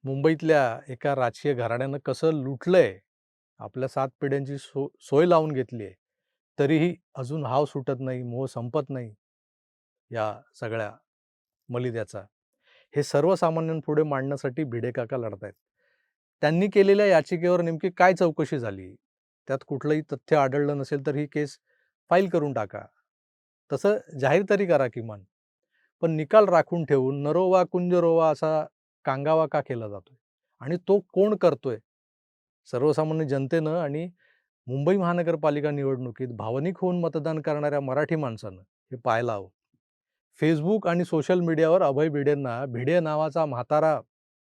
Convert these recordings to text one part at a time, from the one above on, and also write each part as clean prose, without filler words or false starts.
मुंबईतल्या एका राजकीय घराण्यानं कसं लुटलंय, आपल्या 7 पिढ्यांची सोय लावून घेतली आहे. तरीही अजून हाव सुटत नाही, मोह संपत नाही या सगळ्या मलिद्याचा. हे सर्वसामान्यांपुढे मांडण्यासाठी भिडे काका लढतायत. त्यांनी केलेल्या याचिकेवर नेमकी काय चौकशी झाली? त्यात कुठलंही तथ्य आढळलं नसेल तर ही केस फाईल करून टाका. तसं जाहीर तरी करा किमान. पण निकाल राखून ठेवून नरोवा कुंजरोवा असा कांगावा का केला जातोय? आणि तो कोण करतोय? सर्वसामान्य जनतेनं आणि मुंबई महानगरपालिका निवडणुकीत भावनिक होऊन मतदान करणाऱ्या मराठी माणसानं हे पाहायला हवं. फेसबुक आणि सोशल मीडियावर अभय भिडेंना भिडे नावाचा म्हातारा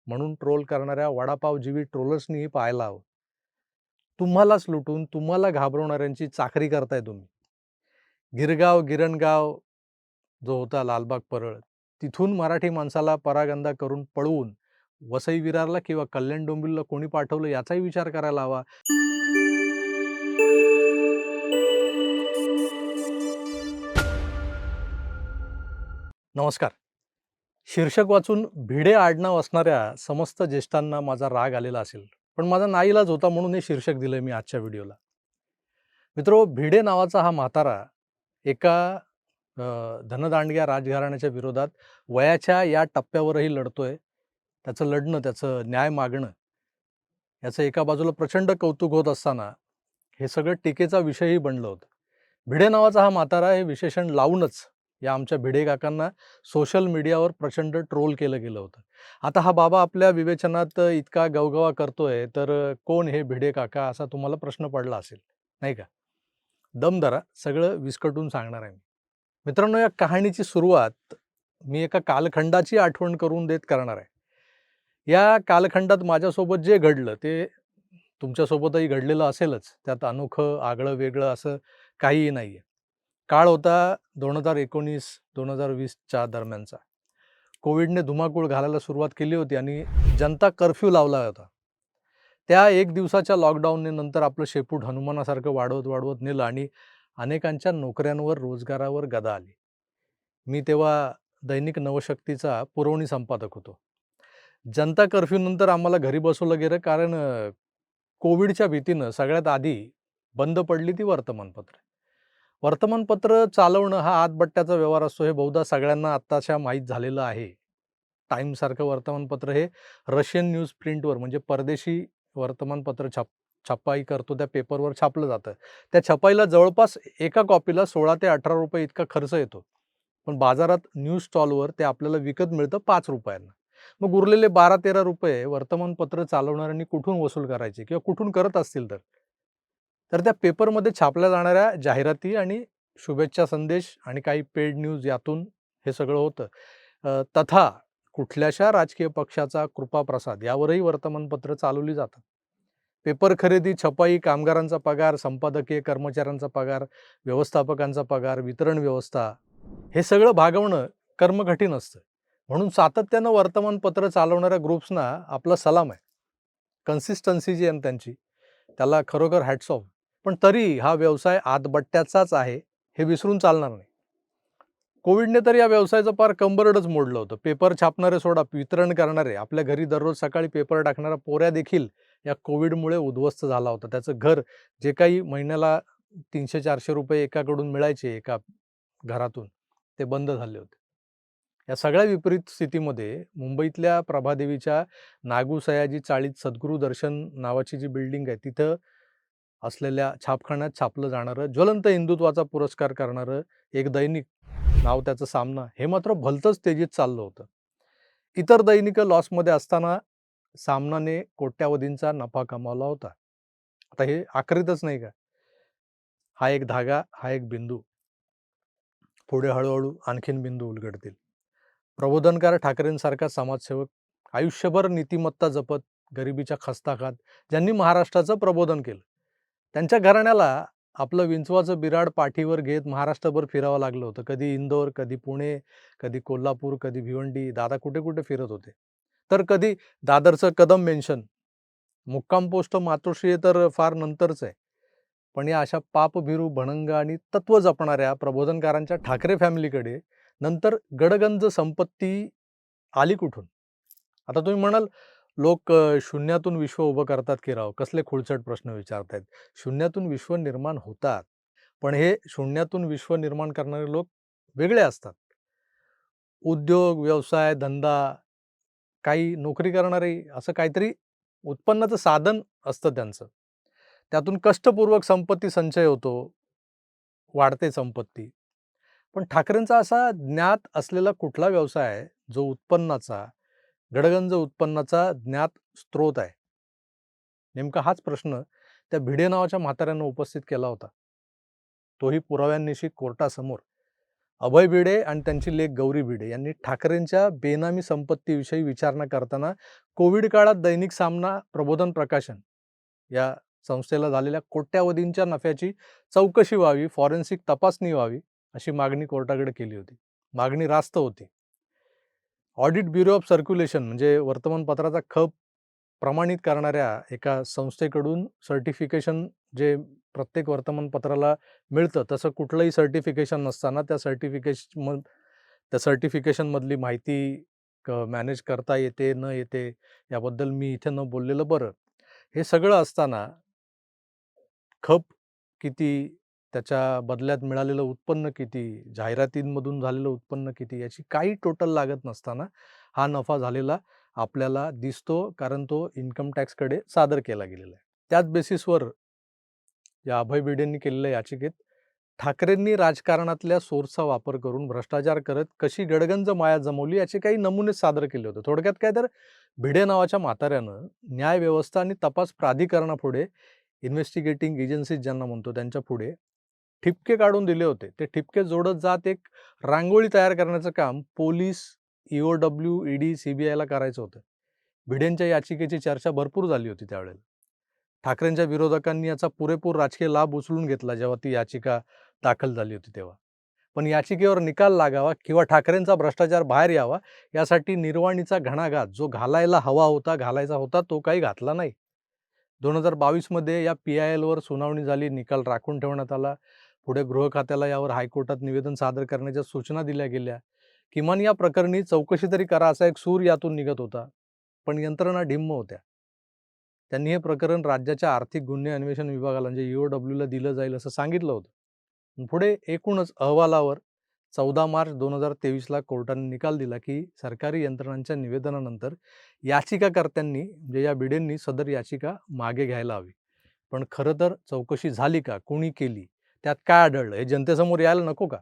म्हणून ट्रोल करणाऱ्या वडापावजीवी ट्रोलर्सनीही पाहायला हवं. तुम्हालाच लुटून तुम्हाला घाबरवणाऱ्यांची चाकरी करताय तुम्ही. गिरगाव, गिरणगाव जो होता लालबाग परळ, तिथून मराठी माणसाला परागंदा करून पळवून वसई विरारला किंवा कल्याण डोंबिवलीला कोणी पाठवलं याचाही विचार करायला हवा. नमस्कार. शीर्षक वाचून भिडे आडनाव असणाऱ्या समस्त ज्येष्ठांना माझा राग आलेला असेल, पण माझा नाईलाज होता म्हणून हे शीर्षक दिलंय मी आजच्या व्हिडिओला. मित्रो, भिडे नावाचा हा म्हातारा एका धनदांडग्या राजघराण्याच्या विरोधात वयाच्या या टप्प्यावरही लढतोय. त्याचं लढणं, त्याचं न्याय मागणं, याचं एका बाजूला प्रचंड कौतुक होत असताना हे सगळं टीकेचा विषयही बनलं होतं. भिडे नावाचा हा म्हातारा हे विशेषण लावूनच या आमच्या भिडे काकांना सोशल मीडियावर प्रचंड ट्रोल केलं गेलं होतं. आता हा बाबा आपल्या विवेचनात इतका गवगवा करतोय, तर कोण हे भिडे काका असा तुम्हाला प्रश्न पडला असेल, नाही का? दम धरा, सगळं विस्कटून सांगणार आहे मी. मित्रांनो, या कहाणीची सुरुवात मी एका कालखंडाची आठवण करून देत करणार आहे. या कालखंडात माझ्यासोबत जे घडलं ते तुमच्यासोबतही घडलेलं असेलच. त्यात अनोखं, आगळं वेगळं असं काहीही नाहीये. काळ होता 2019-2020च्या दरम्यानचा. कोविडने धुमाकूळ घालायला सुरुवात केली होती आणि जनता कर्फ्यू लावला होता. त्या 1 दिवसाच्या लॉकडाऊनने नंतर आपलं शेपूट हनुमानासारखं वाढवत नेलं आणि अनेकांच्या नोकऱ्यांवर, रोजगारावर गदा आली. मी तेव्हा दैनिक नवशक्तीचा पुरवणी संपादक होतो. जनता कर्फ्यूनंतर आम्हाला घरी बसवलं गेलं, कारण कोविडच्या भीतीनं सगळ्यात आधी बंद पडली ती वर्तमानपत्र. वर्तमानपत्र चालवणं हा आतबट्ट्याचा व्यवहार असतो, हे बहुधा सगळ्यांना आत्ताशा माहीत झालेलं आहे. टाईमसारखं वर्तमानपत्र हे रशियन न्यूज प्रिंटवर, म्हणजे परदेशी वर्तमानपत्र छपाई करतो त्या पेपरवर छापलं जातं. त्या छपाईला जवळपास एका कॉपीला 16 ते 18 रुपये इतका खर्च येतो. पण बाजारात न्यूज स्टॉलवर ते आपल्याला विकत मिळतं 5 रुपयांना. मग उरलेले 12-13 रुपये वर्तमानपत्र चालवणाऱ्यांनी कुठून वसूल करायचे किंवा कुठून करत असतील तर? तर त्या पेपरमध्ये छापल्या जाणाऱ्या जाहिराती आणि शुभेच्छा संदेश आणि काही पेड न्यूज यातून हे सगळं होतं. तथा कुठल्याशा राजकीय पक्षाचा कृपाप्रसाद यावरही वर्तमानपत्र चालवली जातात. पेपर खरेदी, छपाई, कामगारांचा पगार, संपादकीय कर्मचाऱ्यांचा पगार, व्यवस्थापकांचा पगार, वितरण व्यवस्था, हे सगळं भागवणं कर्मकठीण असतं. म्हणून सातत्यानं वर्तमानपत्र चालवणाऱ्या ग्रुप्सना आपला सलाम आहे. कन्सिस्टन्सी जी आहे ना त्यांची, त्याला खरोखर हॅट्स ऑफ. पण तरी हा व्यवसाय आतबट्ट्याचाच आहे, हे विसरून चालणार नाही. कोविडने तर या व्यवसायाचं पार कंबरडच मोडलं होतं. पेपर छापणारे सोडा, वितरण करणारे, आपल्या घरी दररोज सकाळी पेपर टाकणारा पोऱ्या देखील या कोविडमुळे उद्ध्वस्त झाला होता. त्याचं घर, जे काही महिन्याला 300-400 रुपये एकाकडून मिळायचे एका घरातून, ते बंद झाले होते. या सगळ्या विपरीत स्थितीमध्ये मुंबईतल्या प्रभादेवीच्या नागू सयाजी चाळीत सद्गुरू दर्शन नावाची जी बिल्डिंग आहे, तिथं असलेल्या छापखान्यात छापलं जाणारं ज्वलंत हिंदुत्वाचा पुरस्कार करणारं एक दैनिक, नाव त्याचं सामना, हे मात्र भलतंच तेजीत चाललं होतं. इतर दैनिकं लॉसमध्ये असताना सामनाने कोट्यावधींचा नफा कमावला होता. आता हे आखरीतच नाही का? हा एक धागा, हा एक बिंदू. पुढे हळूहळू आणखीन बिंदू उलगडतील. प्रबोधनकार ठाकरेंसारखा समाजसेवक, आयुष्यभर नीतिमत्ता जपत, गरिबीच्या खस्ता खात, ज्यांनी महाराष्ट्राचं प्रबोधन केलं, त्यांच्या घराण्याला आपलं विंचवाचं बिराड पाठीवर घेत महाराष्ट्रभर फिरावं लागलं होतं. कधी इंदोर, कधी पुणे, कधी कोल्हापूर, कधी भिवंडी. दादा कुठे कुठे फिरत होते. तर कधी दादरचं कदम मेन्शन. मुक्काम पोस्ट मातोश्री तर फार नंतरच आहे. पण या अशा पापभिरू, भणंग आणि तत्व जपणाऱ्या प्रबोधनकारांच्या ठाकरे फॅमिलीकडे नंतर गडगंज संपत्ती आली कुठून? आता तुम्ही म्हणाल, लोक शून्यातून विश्व उभं करतात की राव, कसले खुळचट प्रश्न विचारतायत. शून्यातून विश्व निर्माण होतात, पण हे शून्यातून विश्व निर्माण करणारे लोक वेगळे असतात. उद्योग, व्यवसाय, धंदा, काही नोकरी करणारे असं काहीतरी उत्पन्नाचं साधन असतं त्यांचं. त्यातून कष्टपूर्वक संपत्ती संचय होतो, वाढते संपत्ती. पण ठाकरेंचा असा ज्ञात असलेला कुठला व्यवसाय आहे, जो उत्पन्नाचा, गडगंज उत्पन्नाचा ज्ञात स्रोत आहे? नेमका हाच प्रश्न त्या भिडे नावाच्या म्हाताऱ्यानं उपस्थित केला होता. तोही पुराव्यांनिशी कोर्टासमोर. अभय भिडे आणि त्यांची लेक गौरी भिडे यांनी ठाकरेंच्या बेनामी संपत्तीविषयी विचारणा करताना कोविड काळात दैनिक सामना, प्रबोधन प्रकाशन या संस्थेला झालेल्या कोट्यावधींच्या नफ्याची चौकशी व्हावी, फॉरेन्सिक तपासणी व्हावी, अशी मागणी कोर्टाकडे केली होती. मागणी रास्त होती. ऑडिट ब्युरो ऑफ सर्क्युलेशन म्हणजे वर्तमानपत्राचा खप प्रमाणित करणाऱ्या एका संस्थेकडून सर्टिफिकेशन, जे प्रत्येक वर्तमानपत्राला मिळतं तसं कुठलंही सर्टिफिकेशन नसताना त्या सर्टिफिकेशनमधली माहिती मॅनेज करता येते न येते याबद्दल मी इथे न बोललेलं बरं. हे सगळं असताना खप किती, त्याच्या बदल्यात मिळालेलं उत्पन्न किती, जाहिरातींमधून झालेलं उत्पन्न किती, याची काही टोटल लागत नसताना हा नफा झालेला आपल्याला दिसतो, कारण तो इन्कम टॅक्सकडे सादर केला गेलेला आहे. त्याच बेसिसवर या अभय भिडेंनी केलेल्या याचिकेत ठाकरेंनी राजकारणातल्या सोर्सचा वापर करून भ्रष्टाचार करत कशी गडगंज माया जमवली याचे काही नमुने सादर केले होते. थोडक्यात काय तर भिडे नावाच्या म्हाताऱ्यानं न्याय व्यवस्था आणि तपास प्राधिकरणापुढे, इन्व्हेस्टिगेटिंग एजन्सीज ज्यांना म्हणतो त्यांच्या पुढे ठिपके काढून दिले होते. ते ठिपके जोडत जात एक रांगोळी तयार करण्याचं काम पोलीस, EOW, ED, CBIला करायचं होतं. भिडेंच्या याचिकेची चर्चा भरपूर झाली होती त्यावेळेला. ठाकरेंच्या विरोधकांनी याचा पुरेपूर राजकीय लाभ उचलून घेतला जेव्हा ती याचिका दाखल झाली होती तेव्हा. पण याचिकेवर निकाल लागावा किंवा ठाकरेंचा भ्रष्टाचार बाहेर यावा यासाठी निर्वाणीचा घणाघात जो घालायचा होता तो काही घातला नाही. 2022 मध्ये या PILवर सुनावणी झाली, निकाल राखून ठेवण्यात आला. पुढे गृह खात्याला यावर हायकोर्टात निवेदन सादर करण्याच्या सूचना दिल्या गेल्या. किमान या प्रकरणी चौकशी तरी करा असा एक सूर यातून निघत होता. पण यंत्रणा ढिम्म होत्या. त्यांनी हे प्रकरण राज्याच्या आर्थिक गुन्हे अन्वेषण विभागाला म्हणजे EOWला दिलं जाईल असं सांगितलं होतं. पुढे एकूणच अहवालावर 14 मार्च 2023ला कोर्टाने निकाल दिला की सरकारी यंत्रणांच्या निवेदनानंतर याचिकाकर्त्यांनी म्हणजे या भिडेंनी सदर याचिका मागे घ्यायला हवी. पण खरं तर चौकशी झाली का, कोणी केली, त्यात काय आढळलं हे जनतेसमोर यायला नको का?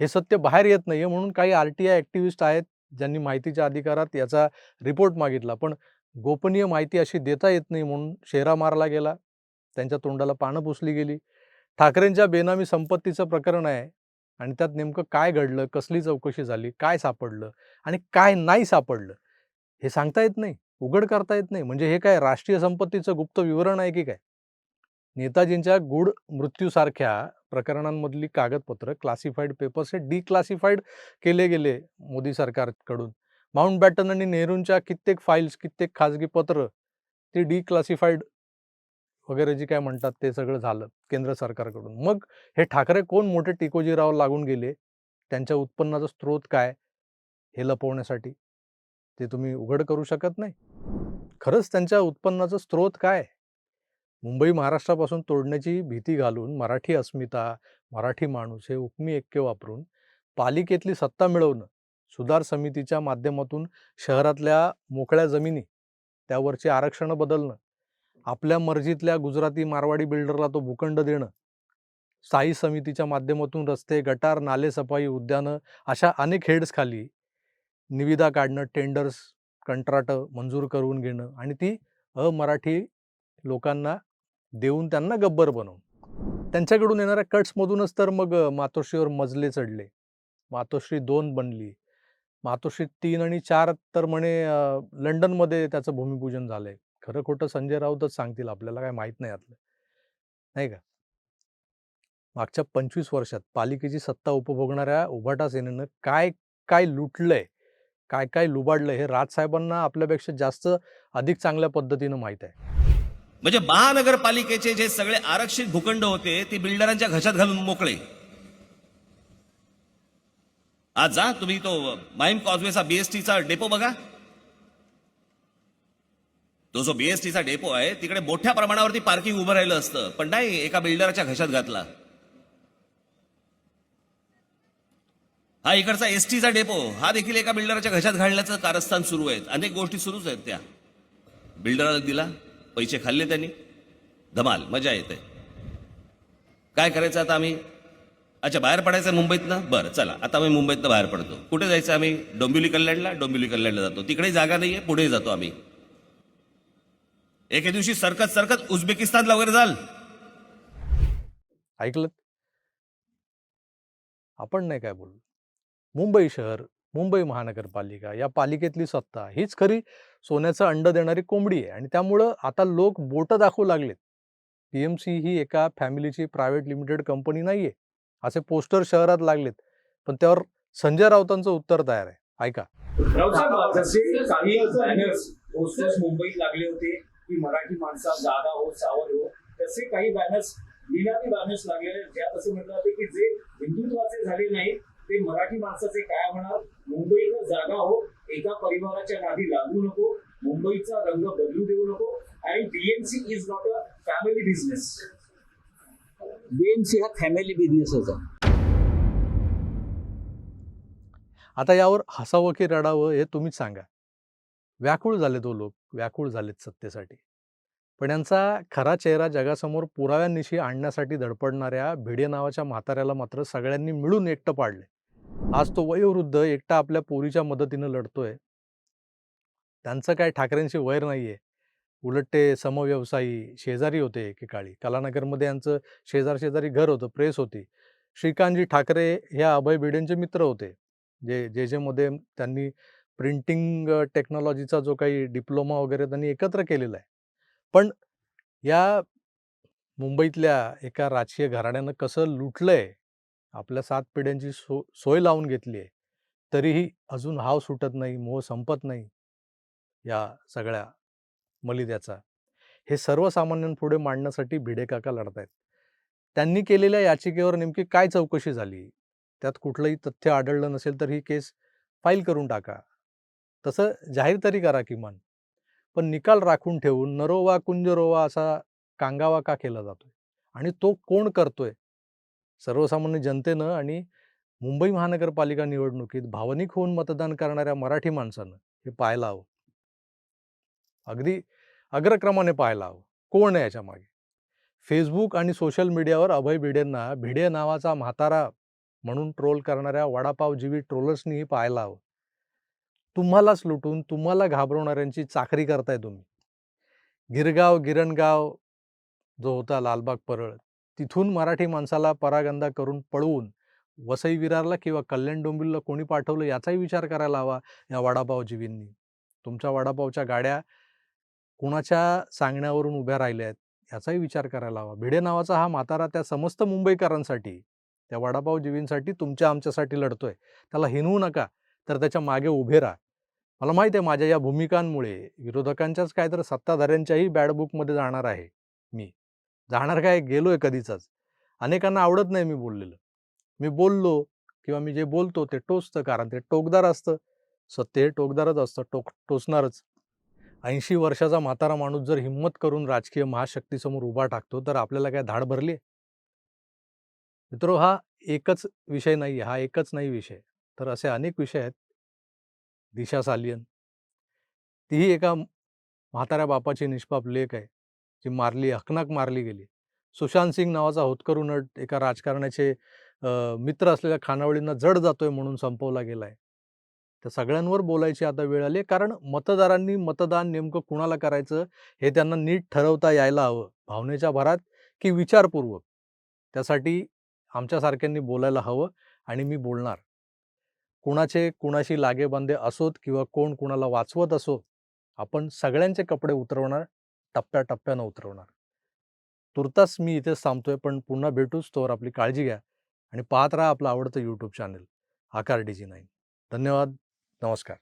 हे सत्य बाहेर येत नाहीये म्हणून काही RTI ॲक्टिव्हिस्ट आहेत ज्यांनी माहितीच्या अधिकारात याचा रिपोर्ट मागितला, पण गोपनीय माहिती अशी देता येत नाही म्हणून शेरा मारला गेला, त्यांच्या तोंडाला पानं पुसली गेली. ठाकरेंच्या बेनामी संपत्तीचं प्रकरण आहे आणि त्यात नेमकं काय घडलं, कसली चौकशी झाली, काय सापडलं आणि काय नाही सापडलं हे सांगता येत नाही, उघड करता येत नाही. म्हणजे हे काय राष्ट्रीय संपत्तीचं गुप्त विवरण आहे की काय? नेताजींच्या गूढ मृत्यूसारख्या प्रकरणांमधली कागदपत्र, क्लासिफाईड पेपर्स हे डिक्लासिफाईड केले गेले मोदी सरकारकडून. माउंटबॅटन आणि नेहरूंच्या कित्येक फाईल्स, कित्येक खाजगी पत्र ते डिक्लासिफाईड वगैरे जे काय म्हणतात ते सगळं झालं केंद्र सरकारकडून. मग हे ठाकरे कोण मोठे टिकोजीराव लागून गेले? त्यांच्या उत्पन्नाचा स्रोत काय हे लपवण्यासाठी? ते तुम्ही उघड करू शकत नाही. खरंच त्यांच्या उत्पन्नाचा स्रोत काय? मुंबई महाराष्ट्रापासून तोडण्याची भीती घालून मराठी अस्मिता, मराठी माणूस हे उपमी ऐक्य वापरून पालिकेतली सत्ता मिळवणं, सुधार समितीच्या माध्यमातून शहरातल्या मोकळ्या जमिनी त्यावरची आरक्षणं बदलणं, आपल्या मर्जीतल्या गुजराती मारवाडी बिल्डरला तो भूखंड देणं, स्थायी समितीच्या माध्यमातून रस्ते, गटार, नाले सफाई, उद्यानं अशा अनेक हेड्स खाली निविदा काढणं, टेंडर्स, कंत्राटं मंजूर करून घेणं आणि ती अमराठी लोकांना देऊन त्यांना गब्बर बनवून. त्यांच्याकडून येणाऱ्या कट्समधूनच तर मग मातोश्रीवर मजले चढले. मातोश्री 2 बनली. मातोश्री 3 आणि 4 तर म्हणे लंडनमध्ये त्याचं भूमिपूजन झालंय. खरं खोटं संजय राऊतच सांगतील, आपल्याला काय माहीत नाही यातलं. नाही का? मागच्या 25 वर्षात पालिकेची सत्ता उपभोगणाऱ्या उभाटा सेनेनं काय काय लुटलंय, काय काय लुबाडलंय हे राजसाहेबांना आपल्यापेक्षा जास्त अधिक चांगल्या पद्धतीनं माहीत आहे. म्हणजे महानगरपालिकेचे जे सगळे आरक्षित भूखंड होते ते बिल्डरांच्या घशात घालून मोकळे. आज जा तुम्ही तो माईम कॉजवेचा बीएसटीचा डेपो बघा. तो जो बीएसटीचा डेपो आहे तिकडे मोठ्या प्रमाणावरती पार्किंग उभं राहिलं असतं, पण नाही, एका बिल्डरच्या घशात घातला. हा इकडचा एसटीचा डेपो हा देखील एका बिल्डरच्या घशात घालण्याचं कारस्थान सुरू आहे. अनेक गोष्टी सुरूच आहेत. त्या बिल्डरला दिला, पैसे खाल्ले त्यांनी, धमाल, मजा येते. काय करायचं आता आम्ही? अच्छा, बाहेर पडायचं मुंबईतनं? बरं चला, आता आम्ही मुंबईतनं बाहेर पडतो. कुठे जायचं आम्ही? डोंबिवली कल्याणला जातो. तिकडे जागा नाहीये, पुढे जातो आम्ही. एके दिवशी सरकत उझबेकिस्तानला वगैरे जाल. ऐकलं? आपण नाही काय बोललो. मुंबई शहर, मुंबई महानगरपालिका या पालिकेतली सत्ता हीच खरी सोन्याचं अंड देणारी कोंबडी आहे. आणि त्यामुळं आता लोक बोटं दाखवू लागलेत. पीएमसी ही एका फॅमिलीची प्रायव्हेट लिमिटेड कंपनी नाहीये, असे पोस्टर शहरात लागलेत. पण त्यावर संजय राऊतांचं उत्तर तयार आहे. ऐका. राऊत साहेब, जसे काही बॅनर्स पोस्टर्स मुंबईत लागले होते की मराठी माणसा जागा हो, सावध हो, तसे काही बॅनर्स, निनावी बॅनर्स लागलेले ज्यात असं म्हटलं जाते की जे हिंदुत्वाचे झाले नाहीत ते मराठी माणसाचे काय होणार, मुंबईत जागा हो, एका परिवाराच्या नादी लागू नको, मुंबईचा रंग बदलू देऊ नको, आणि BMC is not a family business. BMC हा फॅमिली बिझनेसच आहे. आता यावर हसावं की रडावं हे तुम्हीच सांगा. व्याकुळ झाले तो लोक, व्याकुळ झालेत सत्तेसाठी. पण यांचा खरा चेहरा जगासमोर पुराव्यानिशी आणण्यासाठी धडपडणाऱ्या भिडे नावाच्या म्हाताऱ्याला मात्र सगळ्यांनी मिळून एकटं पाडले. आज तो वयोवृद्ध एकटा आपल्या पोरीच्या मदतीनं लढतोय. त्यांचं काय ठाकरेंशी वैर नाहीये. उलट ते समव्यवसायी शेजारी होते एकेकाळी. कलानगरमध्ये यांचं शेजारी घर होतं, प्रेस होती. श्रीकांतजी ठाकरे ह्या अभय भिडेंचे मित्र होते. जे मध्ये त्यांनी प्रिंटिंग टेक्नॉलॉजीचा जो काही डिप्लोमा वगैरे त्यांनी एकत्र केलेला आहे. पण या मुंबईतल्या एका राजकीय घराण्यानं कसं लुटलंय, आपल्या 7 पिढ्यांची सोय लावून घेतली आहे, तरीही अजून हाव सुटत नाही, मोह संपत नाही या सगळ्या मलिद्याचा. हे सर्वसामान्यांपुढे मांडण्यासाठी भिडे काका लढतायत. त्यांनी केलेल्या याचिकेवर नेमकी काय चौकशी झाली, त्यात कुठलंही तथ्य आढळलं नसेल तर ही केस फाईल करून टाका. तसं जाहीर तरी करा किमान. पण निकाल राखून ठेवून नरोवा कुंजरोवा असा कांगावा का केला जातोय, आणि तो कोण करतोय? सर्वसामान्य जनतेनं आणि मुंबई महानगरपालिका निवडणुकीत भावनिक होऊन मतदान करणाऱ्या मराठी माणसानं हे पाहायला हवं. अगदी अग्रक्रमाने पाहायला हवं कोण आहे याच्या मागे. फेसबुक आणि सोशल मीडियावर अभय भिडेंना भिडे नावाचा म्हातारा म्हणून ट्रोल करणाऱ्या वडापावजीवी ट्रोलर्सनीही पाहायला हवं. तुम्हालाच लुटून तुम्हाला घाबरवणाऱ्यांची चाकरी करताय तुम्ही. गिरणगाव जो होता लालबाग परळ, तिथून मराठी माणसाला परागंदा करून पळवून वसई विरारला किंवा कल्याण डोंबिवलीला कोणी पाठवलं याचाही विचार करायला हवा या वडापावजीवींनी. तुमच्या वडापावच्या गाड्या कुणाच्या सांगण्यावरून उभ्या राहिल्या आहेत याचाही विचार करायला हवा. भिडे नावाचा हा म्हातारा त्या समस्त मुंबईकरांसाठी, त्या वडापावजीवींसाठी, तुमच्या आमच्यासाठी लढतोय. त्याला हिनवू नका, तर त्याच्या मागे उभे राहा. मला माहीत आहे माझ्या या भूमिकांमुळे विरोधकांच्याच काय तर सत्ताधाऱ्यांच्याही बॅड बुकमध्ये जाणार आहे. मी जाणार काय, गेलोय कधीचाच. अनेकांना आवडत नाही मी बोललेलं. मी बोललो किंवा मी जे बोलतो ते टोचतं, कारण ते टोकदार असतं. सत्य हे टोकदारच असतं, टोचणारच. 80 वर्षाचा म्हातारा माणूस जर हिंमत करून राजकीय महाशक्तीसमोर उभा टाकतो तर आपल्याला काय धाड भरली? मित्रो, हा एकच विषय नाही, हा एकच नाही विषय, तर असे अनेक विषय आहेत. दिशा सालियन, तीही एका म्हाताऱ्या बापाची निष्पाप लेक आहे, जी हकनाक मारली गेली. सुशांत सिंग नावाचा होतकरू नट एका राजकारण्याचे मित्र असलेल्या खानावळींना जड जातोय म्हणून संपवला गेलाय. त्या सगळ्यांवर बोलायची आता वेळ आली, कारण मतदारांनी मतदान नेमकं कुणाला करायचं हे त्यांना नीट ठरवता यायला हवं. भावनेच्या भरात की विचारपूर्वक. त्यासाठी आमच्यासारख्यांनी बोलायला हवं, आणि मी बोलणार. कुणाशी लागेबांधे असोत किंवा कोण कुणाला वाचवत असो, आपण सगळ्यांचे कपडे उतरवणार, टप्प्याटप्प्यानं उतरवणार. तुर्तास मी इथेच थांबतोय, पण पुन्हा भेटूच. तोवर आपली काळजी घ्या आणि पाहत राहा आपलं आवडतं यूट्यूब चॅनल आकार DG9. धन्यवाद. नमस्कार.